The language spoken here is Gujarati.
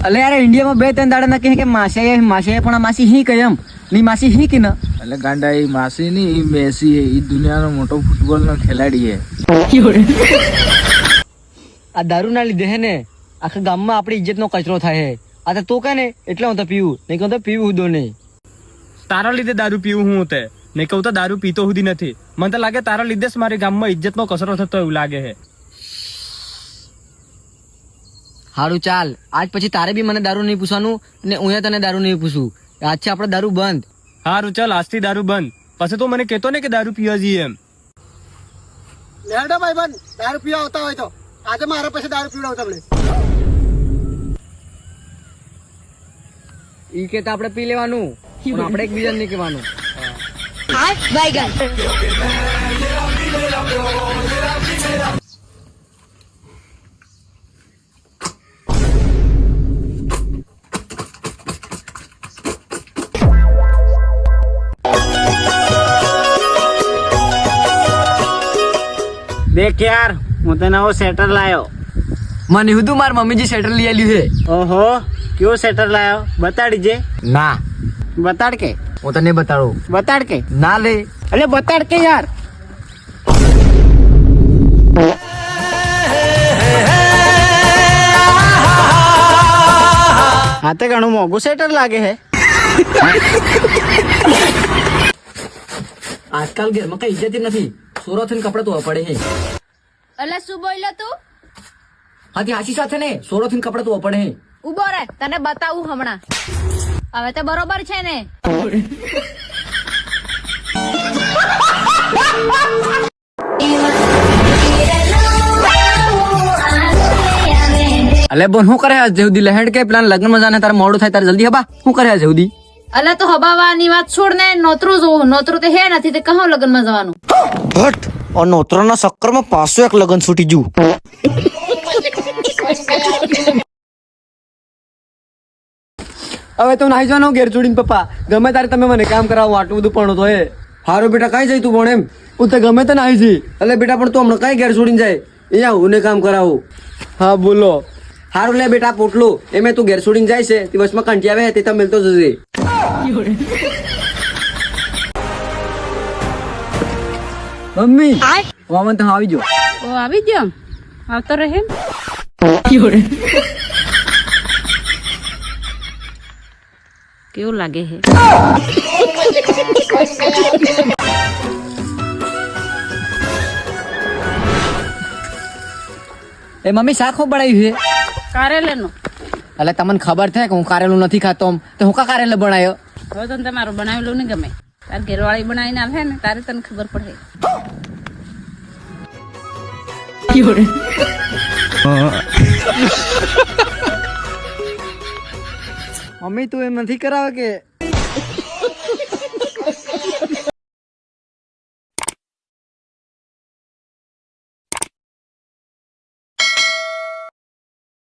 અલે યાર ઇન્ડિયામાં 2-3 દાડા ના કે માસી પણ આ માસી હી કે એમ ની માસી હી કે ન એટલે ગાંડા એ માસી ની ઈ મેસી હે, ઈ દુનિયાનો મોટો ફૂટબોલ નો ખેલાડી હે. આ દારૂ ના લીધે હે ને આખા ગામમાં આપણી ઇજ્જત નો કચરો થાય હે. આ તો તું કહે ને એટલે હું તો પીવું નહીં કહું તો પીવું દો નહીં. તારા લીધે દારૂ પીવું હું તે નહીં કહું તો દારૂ પીતો સુધી નથી. મને તો લાગે તારા લીધે જ મારી ગામમાં ઇજ્જત નો કચરો થતો એવું લાગે છે. હારું ચાલ, આજ પછી તારે બી મને દારૂ નહીં પૂછવાનું અને હું તને દારૂ નહીં પૂછું. આજથી આપણે દારૂ બંધ. હારું ચાલ, આજથી દારૂ બંધ. પછી તો મને કહેતો ને કે દારૂ પીવા જઈએ એમ. લેડો ભાઈ બંધ, દારૂ પીવા આવતા હોય તો આજે મારા પાસે દારૂ પીવડાવ તમને. ઈ કે તો આપણે પી લેવાનું, પણ આપણે એકબીજાને નહીં કહેવાનું. દેખ યાર, હું તને નવો સેટર લાયો. મને હુદું માર મમ્મીજી સ્વેટર લઈ આલ્યું છે. ઓહો, કેવો સેટર લાયો? બતાડીજે. ના, બતાડ કે. હું તને બતાડું. બતાડ કે. ના લે, અલે બતાડ કે યાર. હા તે ઘણું મોંઘું સેટર લાગે હે. આજકાલ ઘરમાં કઈ ઇજ્જત નથી. સોરો થઈને કપડા ધોવા પડે છે. અલા શું બોલ્યો તું? હાથી હાસી સાથે ને સોરો થઈને કપડા ધોવા પડે છે. ઉભો રે, તને બતાવું હમણાં. હવે તો બરોબર છે ને? અલે બોન શું કરે આ જેવદી લહેડ કે પ્લાન લગ્ન માં જાને તારે મોડું થાય તારે જલ્દી હબા શું કરે આ જેવદી? અલા તો હબાવાની વાત છોડ ને, નોતરું જોવું. નોતરું તો હે નથી તે કહો લગ્ન માં જવાનું. હટ, ઓ નોતરાના ચક્કરમાં પાછું એક લગ્ન છૂટી જુ. હવે તો નાહી જવાનો ઘેર છોડીને પપ્પા. ગમે તારે તમે મને કામ કરાવો, આટલું બધું પણ તો હે. હારો બેટા કઈ જાય તું પણ એમ હું તો ગમે તે નાહી જઈ. એટલે બેટા પણ તું હમણાં કઈ ઘેર છોડીને જાય? અહીંયા હું ને કામ કરાવું. હા બોલો. હારું લે બેટા પોટલું એમે તું ઘેર છોડીને જાય છે દિવસમાં કંટી આવે તે તો મિલતો જશે. મમ્મી વામન તો આવી જો. ઓ આવી ગયો, આવતો રહે. કેવું લાગે હે? એ મમ્મી શાક શું બનાવ્યું છે? કારેલાનું. એટલે તમને ખબર થાય કે હું કારેલું નથી ખાતો તો હું કા કારેલા બનાવ્યો? હવે તને તમારું બનાવેલું નહીં ગમે. તાર ઘેરવાળી બનાવીને આવે ને તારે તને ખબર પડે. મમ્મી તું એમ નથી કરાવે કે